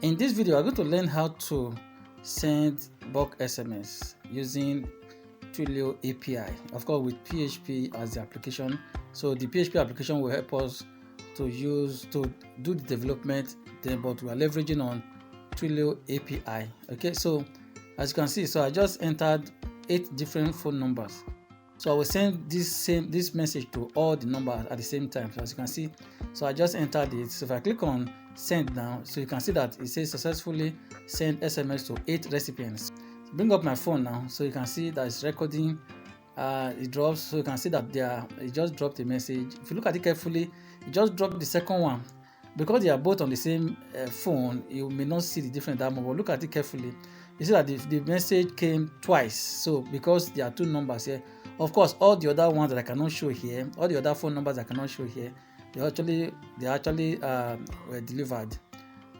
In this video, I'm going to learn how to send bulk SMS using Twilio API, of course with PHP as the application. So the PHP application will help us to do the development, but we are leveraging on Twilio API. Okay, so as you can see, so I just entered 8 different phone numbers. So I will send this message to all the numbers at the same time. So as you can see, so I just entered it. So if I click on send now, so you can see that it says successfully send SMS to 8 recipients. So bring up my phone now, so you can see that it's recording. It drops, so you can see that it just dropped a message. If you look at it carefully, it just dropped the second one. Because they are both on the same phone, you may not see the difference that much, but look at it carefully. You see that the message came twice. So because there are 2 numbers here, of course all the other ones that I cannot show here, all the other phone numbers I cannot show here, they actually were delivered.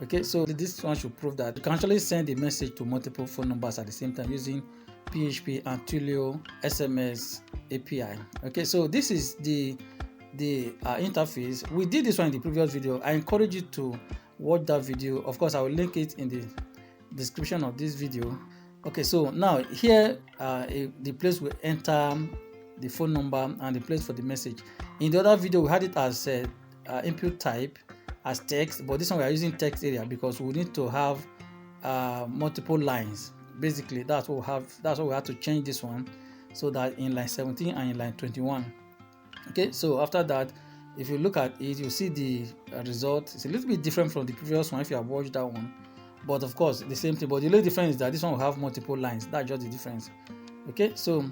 Okay, so this one should prove that you can actually send a message to multiple phone numbers at the same time using PHP and Twilio SMS API. Okay, so this is the interface. We did this one in the previous video. I encourage you to watch that video. Of course, I will link it in the description of this video. Okay, so now here the place we enter the phone number and the place for the message. In the other video we had it as input type as text, but this one we are using text area because we need to have multiple lines. Basically that's what we have to change this one, so that in line 17 and in line 21. Okay, so after that, if you look at it, you see the result. It's a little bit different from the previous one if you have watched that one, but of course the same thing, but the only difference is that this one will have multiple lines. That's just the difference. Okay, so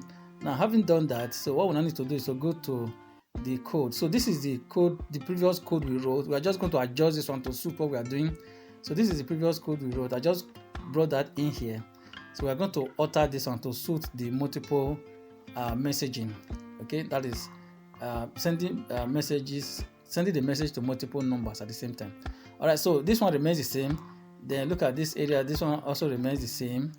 now having done that, so what we now need to do is to go to the code. So this is the code, the previous code we wrote. We are just going to adjust this one to suit what we are doing. So this is the previous code we wrote. I just brought that in here. So we are going to alter this one to suit the multiple messaging. Okay, that is sending the message to multiple numbers at the same time. All right, so this one remains the same. Then look at this area. This one also remains the same.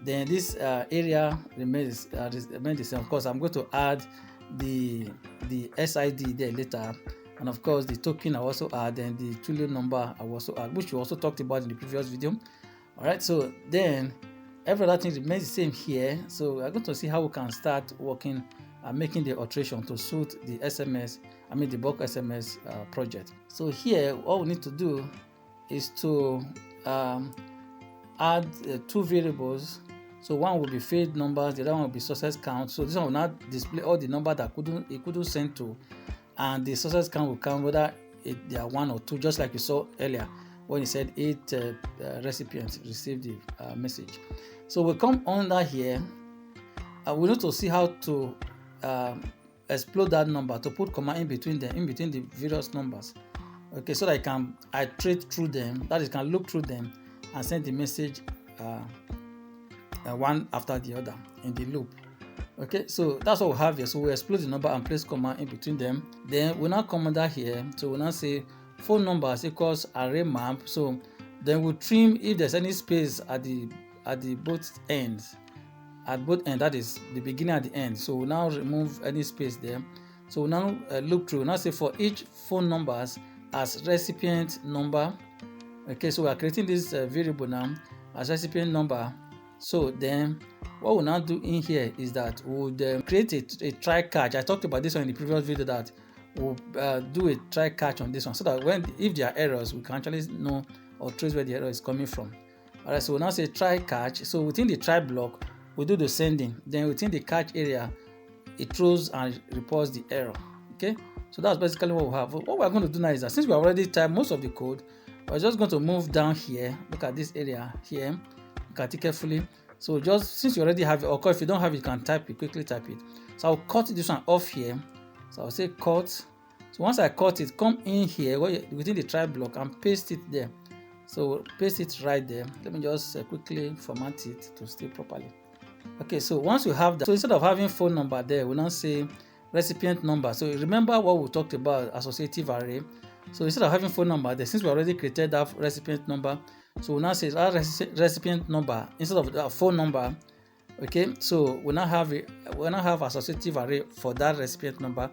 Then this area remains the same. Of course, I'm going to add the SID there later, and of course the token I also add, and the Twilio number I also add, which we also talked about in the previous video. All right, so then every other thing remains the same here. So we're going to see how we can start working and making the alteration to suit the the bulk SMS project. So here, all we need to do is to add 2 variables. So one will be failed numbers, the other one will be success count. So this one will not display all the numbers that it couldn't send to, and the success count will count whether they are 1 or 2, just like you saw earlier when you said 8 recipients received the message. So we'll come under here. We need to see how to explode that number, to put comma in between the various numbers. Okay, so that I can iterate through them, that is, can look through them and send the message one after the other in the loop. Okay, so that's what we have here. So we explode the number and place comma in between them. Then we now come under here. So we now say phone numbers equals array map. So then we'll trim if there's any space at both ends. At both ends, that is the beginning and the end. So we'll now remove any space there. So we'll now look through. Now say for each phone numbers as recipient number. Okay, so we are creating this variable now as recipient number. So then what we'll now do in here is that we'll create a try catch. I talked about this one in the previous video, that we'll do a try catch on this one, so that if there are errors, we can actually know or trace where the error is coming from. All right, so we'll now say try catch. So within the try block, we do the sending. Then within the catch area, it throws and reports the error. Okay, so that's basically what we have. What we're going to do now is that since we already typed most of the code, we're just going to move down here. Look at this area here. Look at it carefully. So just since you already have it, or if you don't have it, you can type it, quickly type it. So I'll cut this one off here. So I'll say cut. So once I cut it, come in here within the try block and paste it there. So paste it right there. Let me just quickly format it to stay properly. Okay, so once we have that, so instead of having phone number there, we'll now say recipient number. So remember what we talked about, associative array. So instead of having phone number there, since we already created that recipient number, so we'll now say that recipient number instead of the phone number. Okay, so we now have associative array for that recipient number.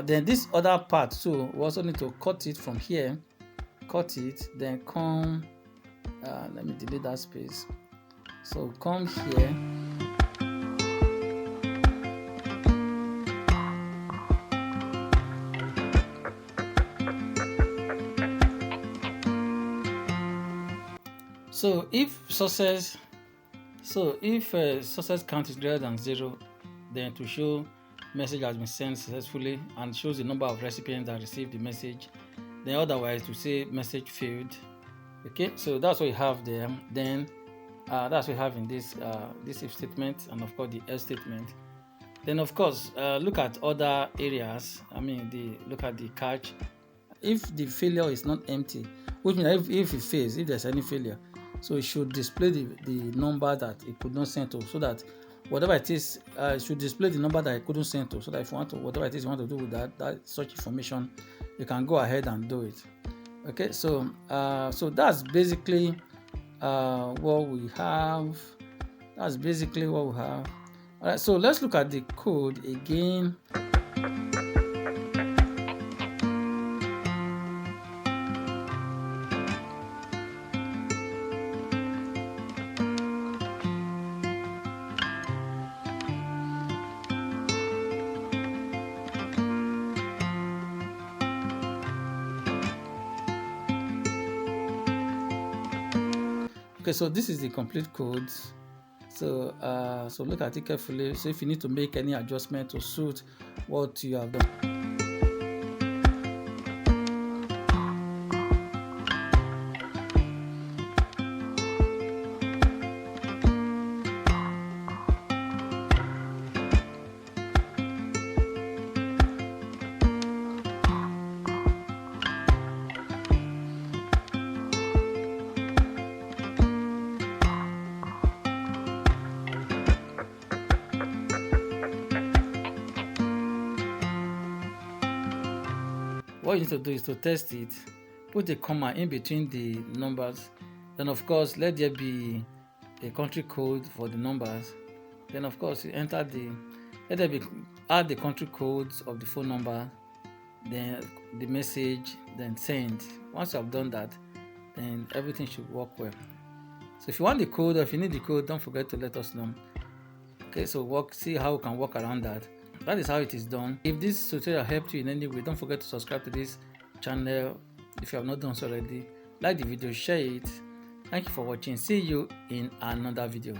Then this other part too, we also need to cut it from here, then come, let me delete that space. So come here, so if success count is greater than 0, then to show message has been sent successfully and shows the number of recipients that received the message. Then otherwise to say message failed. Okay, so that's what we have there. Then that's what we have in this if statement, and of course the else statement. Then of course look at other areas. Look at the catch. If the failure is not empty, which means if it fails, if there's any failure, so it should display the number that it could not send to, so that whatever it is, it should display the number that it couldn't send to, so that if you want to, whatever it is you want to do with that such information, you can go ahead and do it. Okay, so that's basically what we have. All right, so let's look at the code again. Okay, so this is the complete code. So look at it carefully. So if you need to make any adjustment to suit what you have done. What you need to do is to test it, put a comma in between the numbers, then of course let there be a country code for the numbers, then of course you enter add the country codes of the phone number, then the message, then send. Once you have done that, then everything should work well. So if you want the code, or if you need the code, don't forget to let us know. Okay, so see how we can work around that. That is how it is done. If this tutorial helped you in any way, don't forget to subscribe to this channel if you have not done so already. Like the video, share it. Thank you for watching. See you in another video.